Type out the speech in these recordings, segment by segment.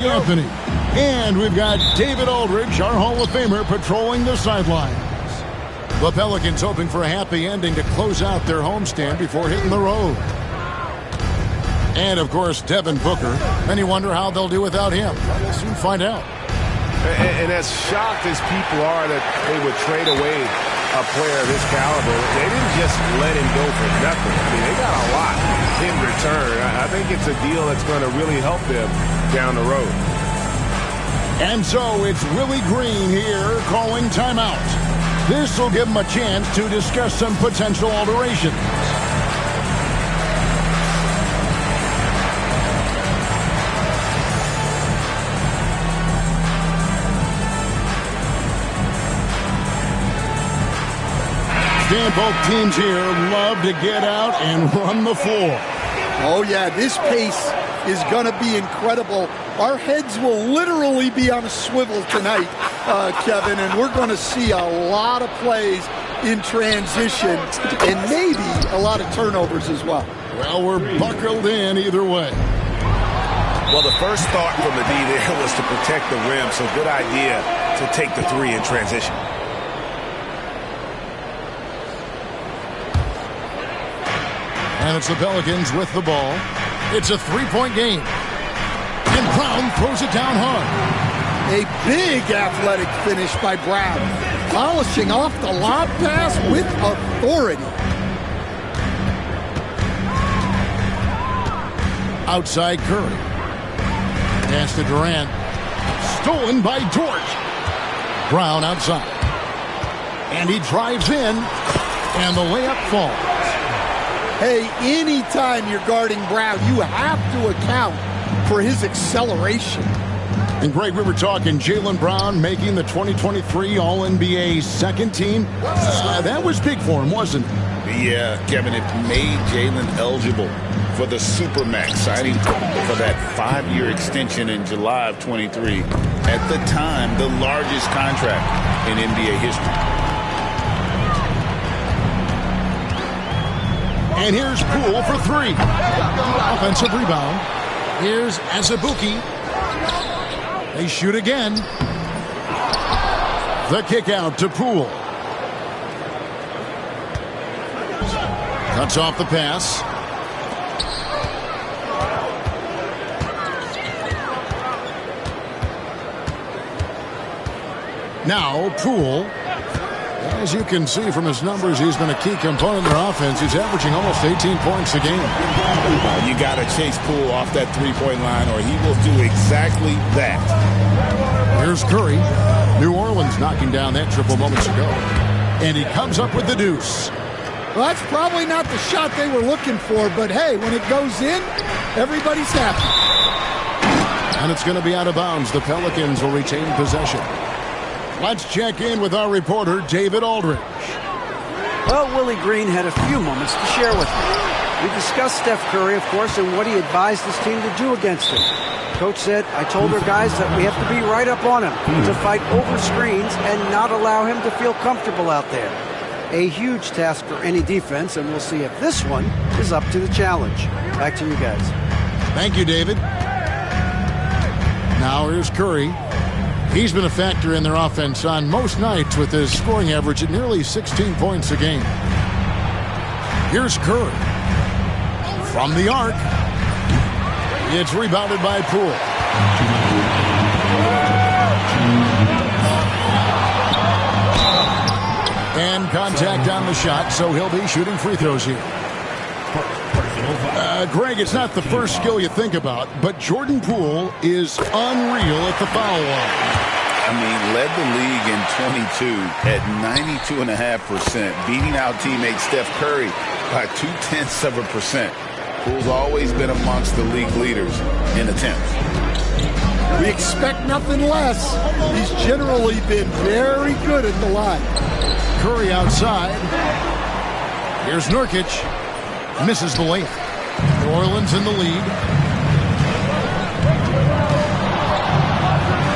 Anthony. And we've got David Aldridge, our Hall of Famer, patrolling the sidelines. The Pelicans hoping for a happy ending to close out their homestand before hitting the road. And, of course, Devin Booker. And you wonder how they'll do without him. We'll soon find out. And as shocked as people are that they would trade away a player of his caliber, they didn't just let him go for nothing. I mean, they got a lot in return. I think it's a deal that's going to really help them down the road. And so it's Willie Green here calling timeout. This will give him a chance to discuss some potential alterations. And both teams here love to get out and run the floor. Oh, yeah, this pace is going to be incredible. Our heads will literally be on a swivel tonight, Kevin, and we're going to see a lot of plays in transition and maybe a lot of turnovers as well. Well, we're buckled in either way. Well, the first thought from the D there was to protect the rim, so good idea to take the three in transition. And it's the Pelicans with the ball. It's a three-point game. And Brown throws it down hard. A big athletic finish by Brown. Polishing off the lob pass with authority. Outside Curry. Pass to Durant. Stolen by George. Brown outside. And he drives in. And the layup falls. Hey, anytime you're guarding Brown, you have to account for his acceleration. And Greg, we were talking Jaylen Brown making the 2023 All-NBA second team. That was big for him, wasn't it? Yeah, Kevin, it made Jaylen eligible for the Supermax, signing for that 5-year extension in July of 23. At the time, the largest contract in NBA history. And here's Poole for three. Offensive rebound. Here's Azubuike. They shoot again. The kick out to Poole. Cuts off the pass. Now Poole. As you can see from his numbers, he's been a key component of their offense. He's averaging almost 18 points a game. You got to chase Poole off that three-point line, or he will do exactly that. Here's Curry. New Orleans knocking down that triple moments ago. And he comes up with the deuce. Well, that's probably not the shot they were looking for, but hey, when it goes in, everybody's happy. And it's going to be out of bounds. The Pelicans will retain possession. Let's check in with our reporter, David Aldridge. Well, Willie Green had a few moments to share with me. We discussed Steph Curry, of course, and what he advised his team to do against him. Coach said, I told our guys that we have to be right up on him, to fight over screens and not allow him to feel comfortable out there. A huge task for any defense, and we'll see if this one is up to the challenge. Back to you guys. Thank you, David. Now here's Curry. He's been a factor in their offense on most nights with his scoring average at nearly 16 points a game. Here's Curry. From the arc. It's rebounded by Poole. And contact on the shot, so he'll be shooting free throws here. Greg, it's not the first skill you think about, but Jordan Poole is unreal at the foul line. I mean, led the league in 22 at 92.5%, beating out teammate Steph Curry by 0.2%. Poole's always been amongst the league leaders in attempts. We expect nothing less. He's generally been very good at the line. Curry outside. Here's Nurkic. Misses the layup. New Orleans in the lead.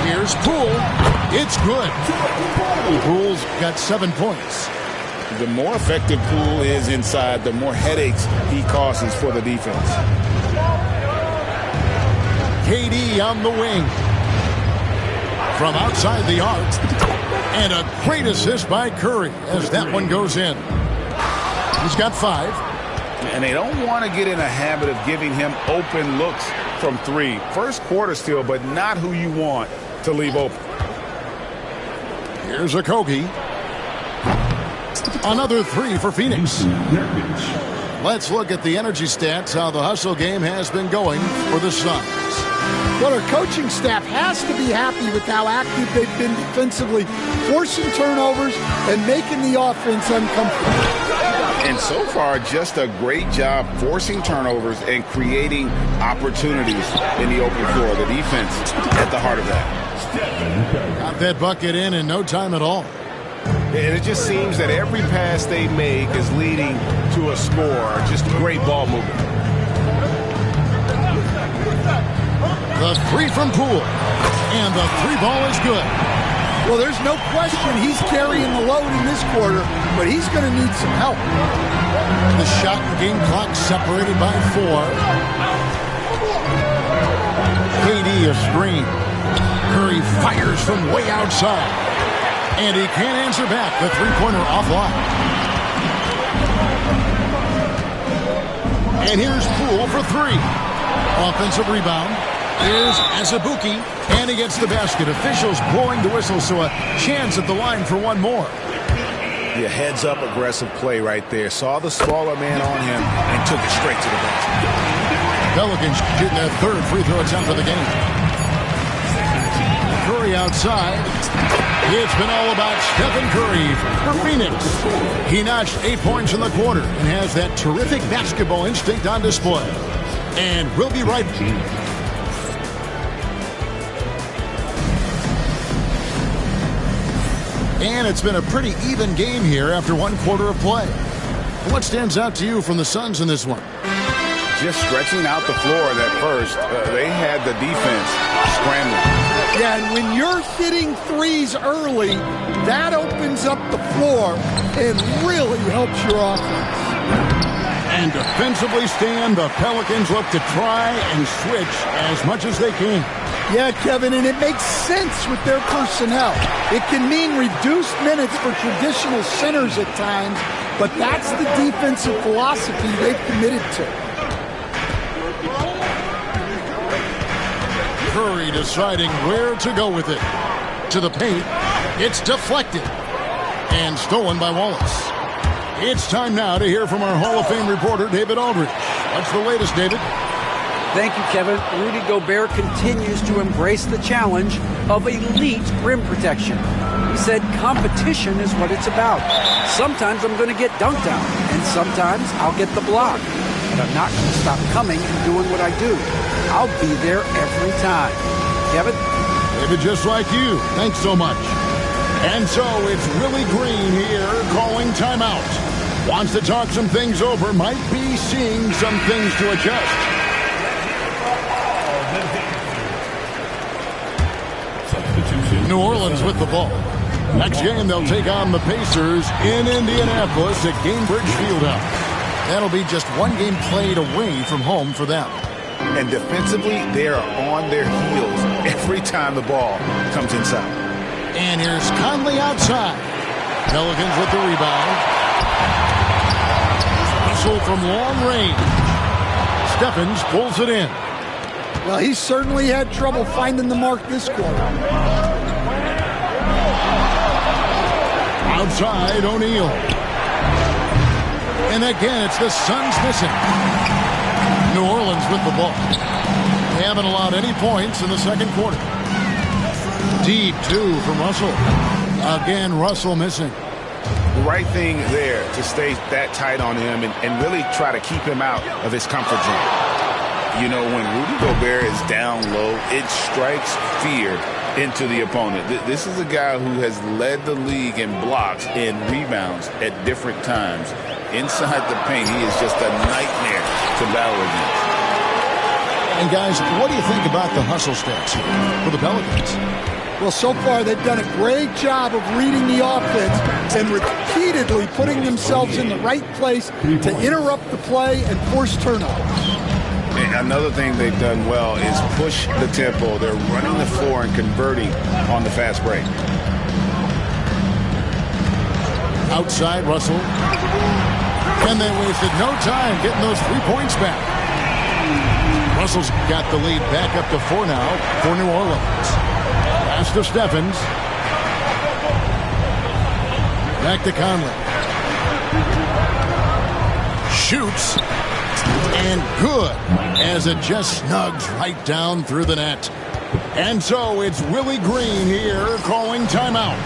Here's Poole. It's good. Poole's got 7 points. The more effective Poole is inside, the more headaches he causes for the defense. KD on the wing. From outside the arc. And a great assist by Curry as that one goes in. He's got 5. And they don't want to get in a habit of giving him open looks from 3. First quarter still, but not who you want to leave open. Here's Okogie. Another 3 for Phoenix. Let's look at the energy stats, how the hustle game has been going for the Suns. Well, our coaching staff has to be happy with how active they've been defensively, forcing turnovers and making the offense uncomfortable. And so far, just a great job forcing turnovers and creating opportunities in the open floor. The defense at the heart of that. Got that bucket in no time at all. And it just seems that every pass they make is leading to a score. Just great ball movement. The 3 from Poole. And the 3 ball is good. Well, there's no question he's carrying the load in this quarter, but he's going to need some help. The shot and game clock separated by 4. KD a screen. Curry fires from way outside. And he can't answer back. The 3-pointer offline. And here's Poole for 3. Offensive rebound. Here's Azubuike, and he gets the basket. Officials blowing the whistle, so a chance at the line for one more. Yeah, heads-up aggressive play right there. Saw the smaller man on him and took it straight to the basket. Pelicans shooting their 3rd free throw attempt of the game. Curry outside. It's been all about Stephen Curry for Phoenix. He notched 8 points in the quarter and has that terrific basketball instinct on display. And we'll be right back. And it's been a pretty even game here after 1 quarter of play. What stands out to you from the Suns in this one? Just stretching out the floor at first. They had the defense scrambling. Yeah, and when you're hitting threes early, that opens up the floor and really helps your offense. And defensively, Stan, the Pelicans look to try and switch as much as they can. Yeah, Kevin, and it makes sense with their personnel. It can mean reduced minutes for traditional centers at times, but that's the defensive philosophy they've committed to. Curry deciding where to go with it. To the paint. It's deflected. And stolen by Wallace. It's time now to hear from our Hall of Fame reporter, David Aldridge. What's the latest, David? Thank you, Kevin. Rudy Gobert continues to embrace the challenge of elite rim protection. He said competition is what it's about. Sometimes I'm going to get dunked out, and sometimes I'll get the block. But I'm not going to stop coming and doing what I do. I'll be there every time. Kevin? David, just like you. Thanks so much. And so it's Willie Green here calling timeout. Wants to talk some things over. Might be seeing some things to adjust. New Orleans with the ball. Next game, they'll take on the Pacers in Indianapolis at Gainbridge Fieldhouse. That'll be just 1 game played away from home for them. And defensively, they are on their heels every time the ball comes inside. And here's Conley outside. Pelicans with the rebound. Hustle from long range. Stephens pulls it in. Well, he certainly had trouble finding the mark this quarter. Outside, O'Neal. And again, it's the Suns missing. New Orleans with the ball. They haven't allowed any points in the second quarter. Deep 2 from Russell. Again, Russell missing. The right thing there to stay that tight on him and really try to keep him out of his comfort zone. You know, when Rudy Gobert is down low, it strikes fear into the opponent. This is a guy who has led the league in blocks and rebounds at different times. Inside the paint, he is just a nightmare to battle against. And guys, what do you think about the hustle stats here for the Pelicans? Well, so far they've done a great job of reading the offense and repeatedly putting themselves in the right place to interrupt the play and force turnovers. And another thing they've done well is push the tempo. They're running the floor and converting on the fast break. Outside, Russell. And they wasted no time getting those 3 points back. Russell's got the lead back up to 4 now for New Orleans. Pass to Stephens. Back to Conley. Shoots. And good, as it just snugs right down through the net. And so it's Willie Green here calling timeout.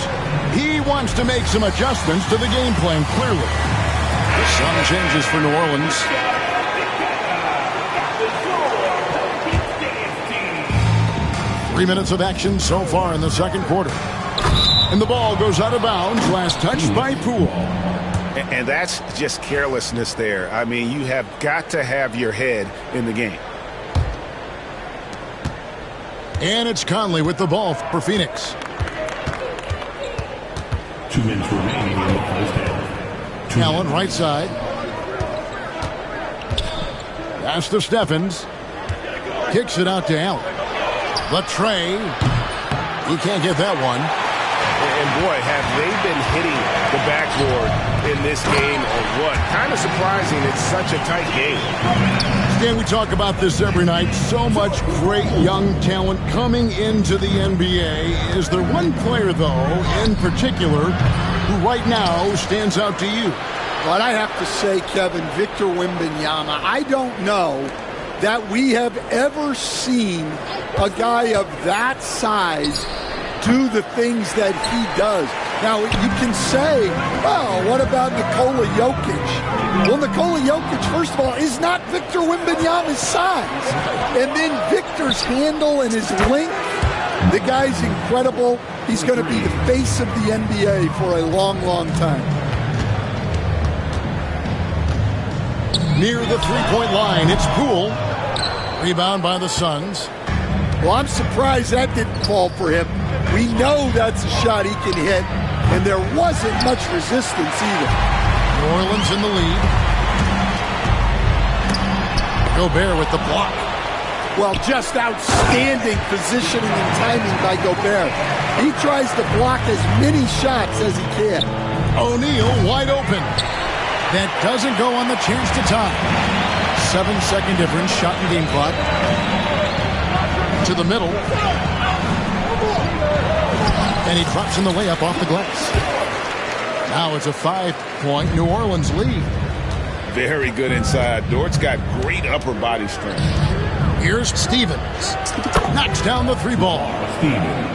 He wants to make some adjustments to the game plan, clearly. Some changes for New Orleans. Three minutes of action so far in the second quarter. And the ball goes out of bounds. Last touch by Poole. And that's just carelessness there. I mean, you have got to have your head in the game. And it's Conley with the ball for Phoenix. 2 minutes remaining in the first half. Allen right side. Pass to Stephens. Kicks it out to Allen. Latrey. He can't get that one. And boy, have they been hitting the backboard in this game or what? Kind of surprising. It's such a tight game. Dan, we talk about this every night. So much great young talent coming into the NBA. Is there one player, though, in particular, who right now stands out to you? But I have to say, Kevin, Victor Wembanyama, I don't know that we have ever seen a guy of that size do the things that he does. Now, you can say, well, what about Nikola Jokic? Well, Nikola Jokic, first of all, is not Victor Wembanyama's size. And then Victor's handle and his length, the guy's incredible. He's going to be the face of the NBA for a long, long time. Near the three-point line, it's Poole. Rebound by the Suns. Well, I'm surprised that didn't fall for him. We know that's a shot he can hit, and there wasn't much resistance either. New Orleans in the lead. Gobert with the block. Well, just outstanding positioning and timing by Gobert. He tries to block as many shots as he can. O'Neal wide open. That doesn't go on the chance to tie. 7-second difference, shot and game clock. To the middle. And he drops in the layup off the glass. Now it's a 5-point New Orleans lead. Very good inside. Dort's got great upper body strength. Here's Stevens. Knocks down the three ball.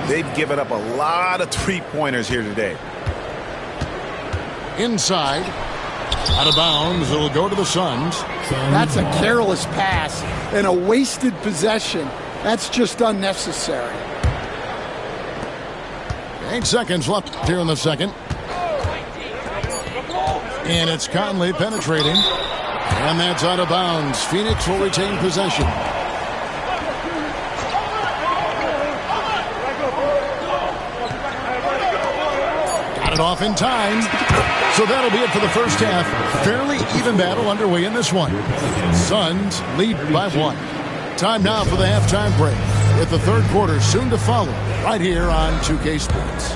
They've given up a lot of three-pointers here today. Inside. Out of bounds. It'll go to the Suns. That's a careless pass and a wasted possession. That's just unnecessary. 8 seconds left here in the second. And it's Conley penetrating. And that's out of bounds. Phoenix will retain possession. Got it off in time. So that'll be it for the first half. Fairly even battle underway in this one. Suns lead by 1. Time now for the halftime break, with the third quarter soon to follow, right here on 2K Sports.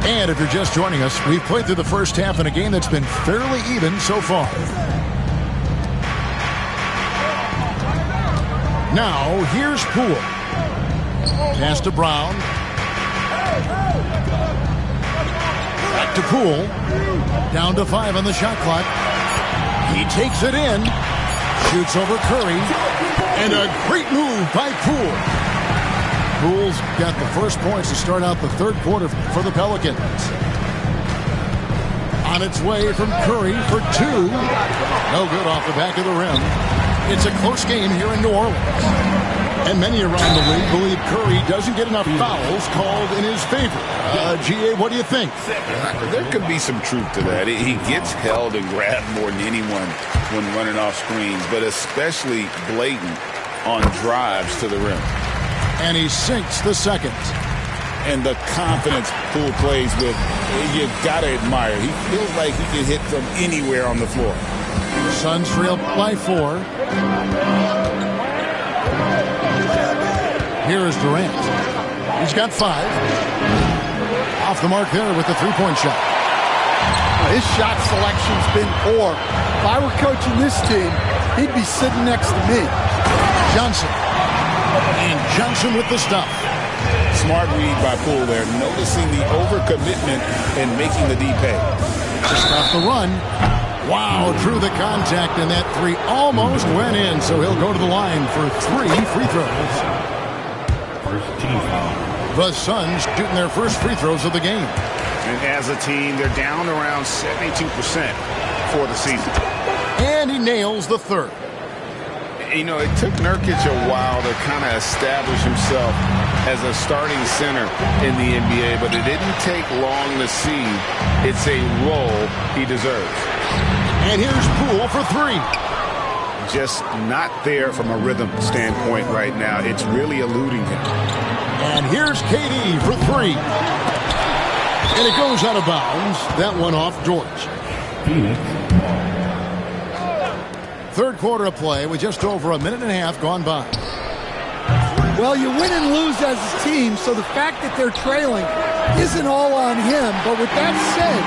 And if you're just joining us, we've played through the first half in a game that's been fairly even so far. Now, here's Poole. Pass to Brown. Back to Poole. Down to 5 on the shot clock. He takes it in. Shoots over Curry. And a great move by Poole. Poole's got the first points to start out the third quarter for the Pelicans. On its way from Curry for 2. No good off the back of the rim. It's a close game here in New Orleans. And many around the league believe Curry doesn't get enough fouls called in his favor. G.A., what do you think? There could be some truth to that. He gets held and grabbed more than anyone when running off screens, but especially blatant on drives to the rim. And he sinks the second. And the confidence Poole plays with, you got to admire. He feels like he can hit from anywhere on the floor. Suns trail by 4. Here is Durant. He's got 5. Off the mark there with the three-point shot. His shot selection's been poor. If I were coaching this team, he'd be sitting next to me. Johnson. And Johnson with the stuff. Smart read by Poole there, noticing the overcommitment and making the D pay. To stop the run. Wow, drew the contact, and that 3 almost went in, so he'll go to the line for 3 free throws. First team foul. The Suns shooting their first free throws of the game. And as a team, they're down around 72% for the season. And he nails the third. You know, it took Nurkic a while to kind of establish himself as a starting center in the NBA, but it didn't take long to see it's a role he deserves. And here's Poole for 3. Just not there from a rhythm standpoint right now. It's really eluding him. And here's KD for 3. And it goes out of bounds. That one off George. Phoenix. Third quarter of play with just over a minute and a half gone by. Well, you win and lose as a team, so the fact that they're trailing isn't all on him. But with that said,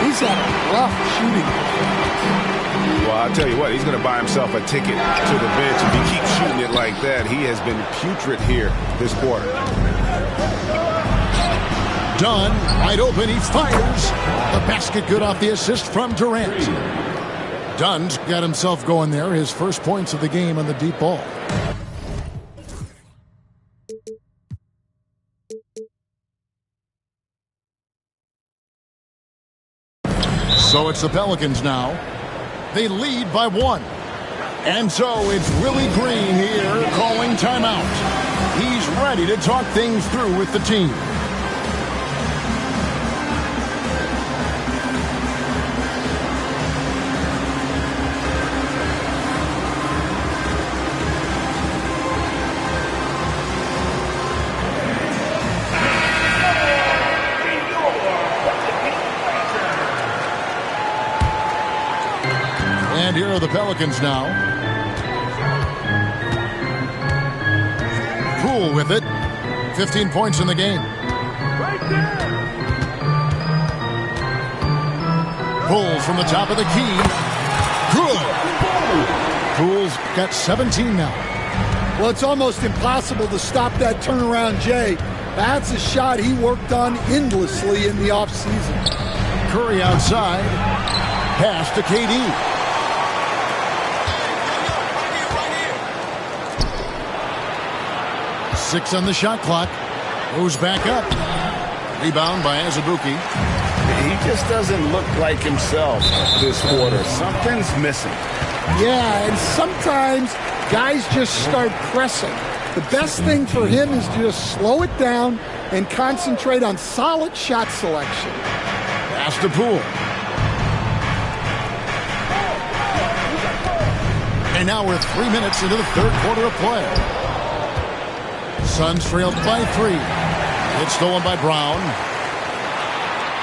he's had a rough shooting. Well, I'll tell you what, he's going to buy himself a ticket to the bench. If he keeps shooting it like that, he has been putrid here this quarter. Dunn, wide open, he fires. The basket good off the assist from Durant. Dunn's got himself going there, his first points of the game on the deep ball. So it's the Pelicans now. They lead by 1. And so it's Willie Green here calling timeout. He's ready to talk things through with the team. And here are the Pelicans now. Poole with it. 15 points in the game. Pulls from the top of the key. Good. Poole's got 17 now. Well, it's almost impossible to stop that turnaround, Jay. That's a shot he worked on endlessly in the offseason. Curry outside. Pass to KD. Six on the shot clock. Goes back up. Rebound by Azubuike. He just doesn't look like himself this quarter. Something's missing. Yeah, and sometimes guys just start pressing. The best thing for him is to just slow it down and concentrate on solid shot selection. Pass to Poole. And now we're 3 minutes into the third quarter of play. Suns trailed by 3. It's stolen by Brown.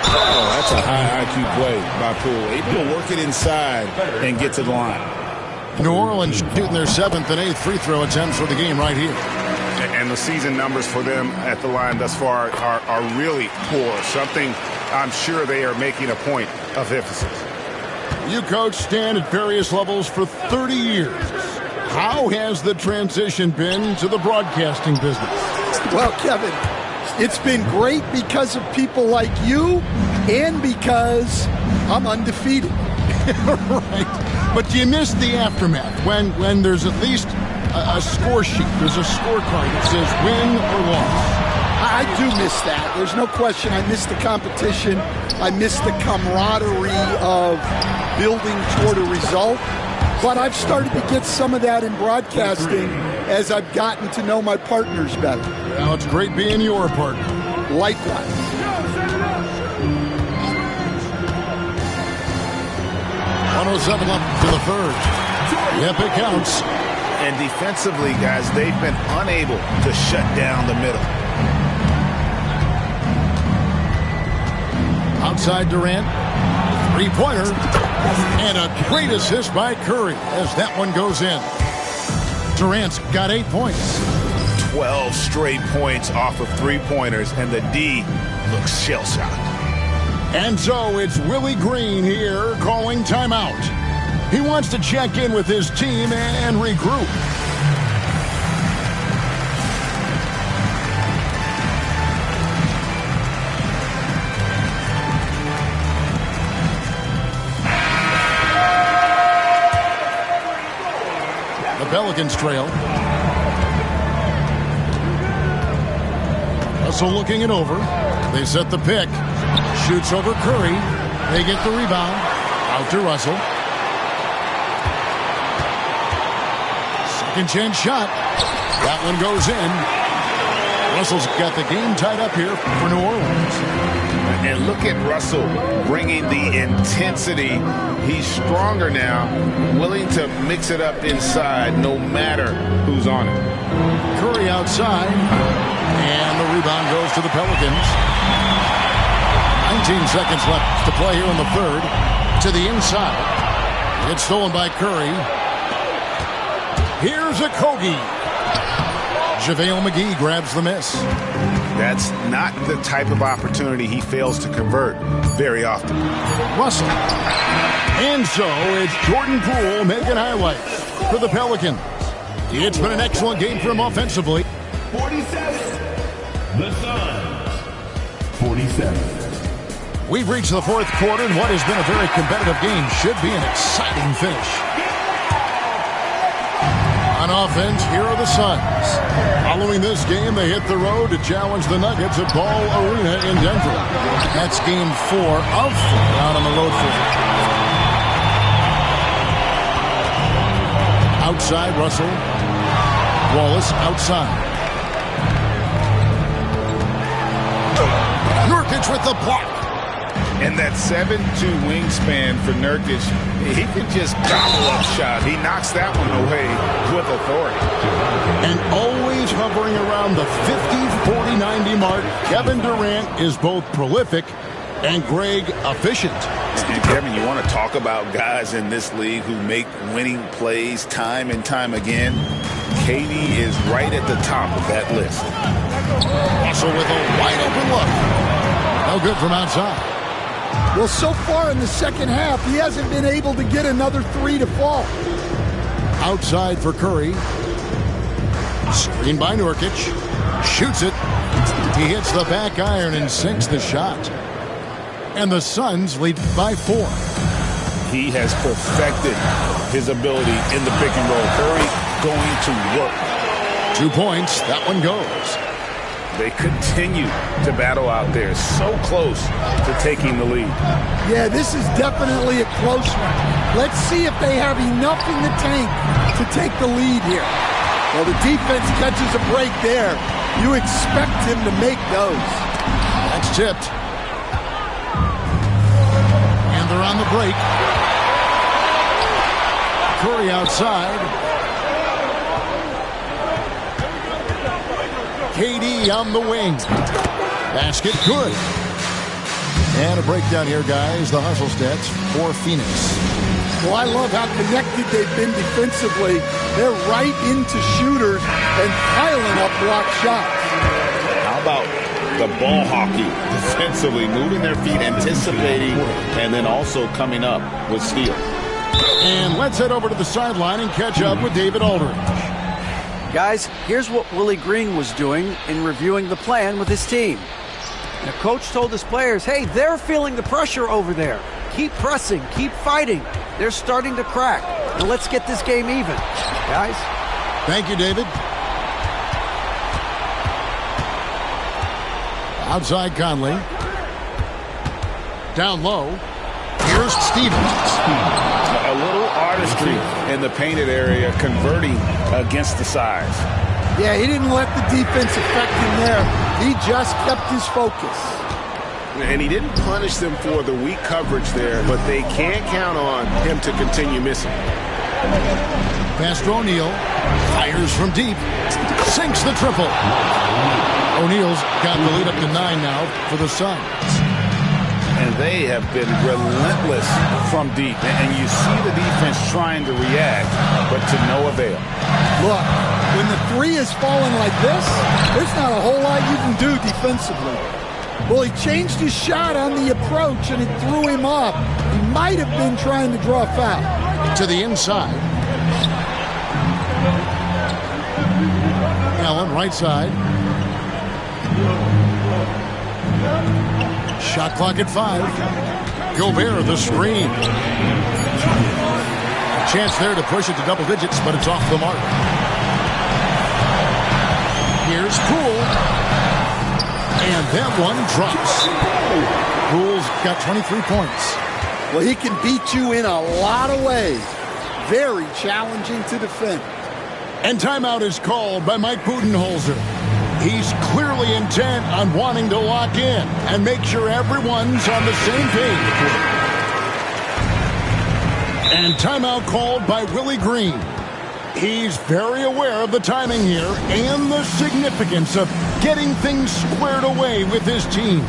Oh, that's a high IQ play by Poole. Able to work it inside and get to the line. New Orleans shooting their 7th and 8th free throw attempts for the game right here. And the season numbers for them at the line thus far are really poor. Something I'm sure they are making a point of emphasis. You coached Stan at various levels for 30 years. How has the transition been to the broadcasting business? Well, Kevin, it's been great because of people like you and because I'm undefeated. Right. But you miss the aftermath when there's at least a score sheet. There's a scorecard that says win or loss. I do miss that. There's no question. I miss the competition. I miss the camaraderie of building toward a result. But I've started to get some of that in broadcasting as I've gotten to know my partners better. Now it's great being your partner. Likewise. .107 left to the third. Yep, it counts. And defensively, guys, they've been unable to shut down the middle. Outside Durant. Three-pointer. And a great assist by Curry as that one goes in. Durant's got 8 points. 12 straight points off of three-pointers, and the D looks shell-shocked. And so it's Willie Green here calling timeout. He wants to check in with his team and regroup. The Pelicans trail. Russell looking it over. They set the pick. Shoots over Curry. They get the rebound. Out to Russell. Second chance shot. That one goes in. Russell's got the game tied up here for New Orleans. And look at Russell bringing the intensity. He's stronger now, willing to mix it up inside no matter who's on it. Curry outside. And the rebound goes to the Pelicans. 19 seconds left to play here in the third. To the inside. It's stolen by Curry. Here's a Kogi. JaVale McGee grabs the miss. That's not the type of opportunity he fails to convert very often. Russell. And so it's Jordan Poole making highlights for the Pelicans. It's been an excellent game for him offensively. 47. The Suns. 47. We've reached the fourth quarter, and what has been a very competitive game should be an exciting finish. On offense, here are the Suns. Following this game, they hit the road to challenge the Nuggets at Ball Arena in Denver. That's game 4 of 4 out on the road for them. Outside, Russell. Wallace outside. Nurkic with the block. And that 7'2" wingspan for Nurkic, he can just gobble up shot. He knocks that one away with authority. And always hovering around the 50, 40, 90 mark, Kevin Durant is both prolific and Greg efficient. And Kevin, you want to talk about guys in this league who make winning plays time and time again? KD is right at the top of that list. Russell with a wide open look. No good from outside. Well, so far in the second half, he hasn't been able to get another three to fall. Outside for Curry. Screen by Nurkic. Shoots it. He hits the back iron and sinks the shot. And the Suns lead by 4. He has perfected his ability in the pick and roll. Curry going to work. 2 points. That one goes. They continue to battle out there, so close to taking the lead. Yeah, this is definitely a close one. Let's see if they have enough in the tank to take the lead here. Well, the defense catches a break there. You expect him to make those. That's tipped. And they're on the break. Curry outside. KD on the wing. Basket good. And a breakdown here, guys. The hustle stats for Phoenix. Well, I love how connected they've been defensively. They're right into shooters and piling up block shots. How about the ball hockey defensively, moving their feet, anticipating, and then also coming up with steal. And let's head over to the sideline and catch up with David Aldridge. Guys, here's what Willie Green was doing in reviewing the plan with his team. The coach told his players, hey, they're feeling the pressure over there. Keep pressing, keep fighting. They're starting to crack. Now let's get this game even. Guys? Thank you, David. Outside Conley. Down low. Here's Stevens. A little artistry in the painted area, converting against the size. Yeah, he didn't let the defense affect him there. He just kept his focus. And he didn't punish them for the weak coverage there, but they can't count on him to continue missing. Pass to O'Neal. Fires from deep. Sinks the triple. O'Neal's got the lead up to 9 now for the Suns. and they have been relentless from deep. And you see the defense trying to react, but to no avail. Look, when the three is falling like this, there's not a whole lot you can do defensively. Well, he changed his shot on the approach, and it threw him off. He might have been trying to draw a foul. To the inside. Allen, right side. Shot clock at 5. Gobert, the screen. A chance there to push it to double digits, but it's off the mark. Here's Poole. And that one drops. Poole's got 23 points. Well, he can beat you in a lot of ways. Very challenging to defend. And timeout is called by Mike Budenholzer. He's clearly intent on wanting to lock in and make sure everyone's on the same page. And timeout called by Willie Green. He's very aware of the timing here and the significance of getting things squared away with his team.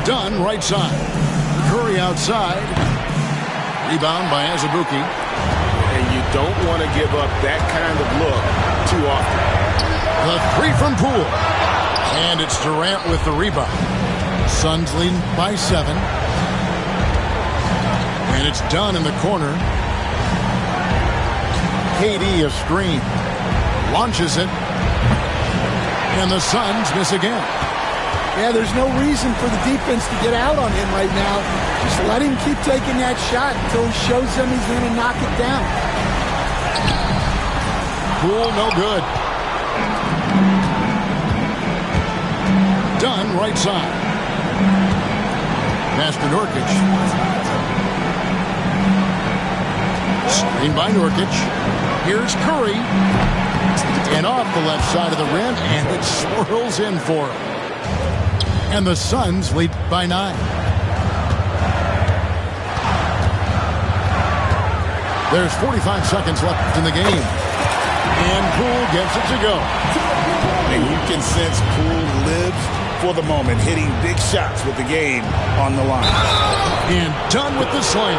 Dunn, right side. Curry outside. Rebound by Azubuike. And you don't want to give up that kind of look too often. The three from Poole. And it's Durant with the rebound. Suns leading by 7. And it's Dunn in the corner. KD a screen. Launches it. And the Suns miss again. Yeah, there's no reason for the defense to get out on him right now. Just let him keep taking that shot until he shows them he's going to knock it down. Poole, no good. Dunn, right side. Pass to Nurkic. Screen by Nurkic. Here's Curry. And off the left side of the rim, and it swirls in for him. And the Suns lead by 9. There's 45 seconds left in the game. And Poole gets it to go. And you can sense Poole lives for the moment, hitting big shots with the game on the line. And Dunn with the slam.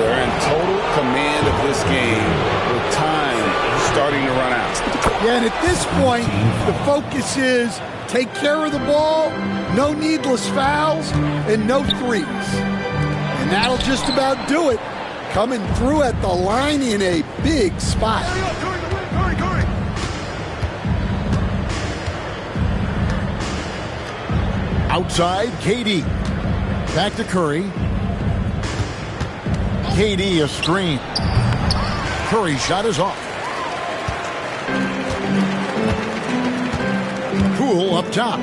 They're in total command of this game with time starting to run out. Yeah, and at this point, the focus is take care of the ball, no needless fouls, and no threes. And that'll just about do it. Coming through at the line in a big spot. Outside, KD. Back to Curry. KD a screen. Curry shot is off. Poole up top.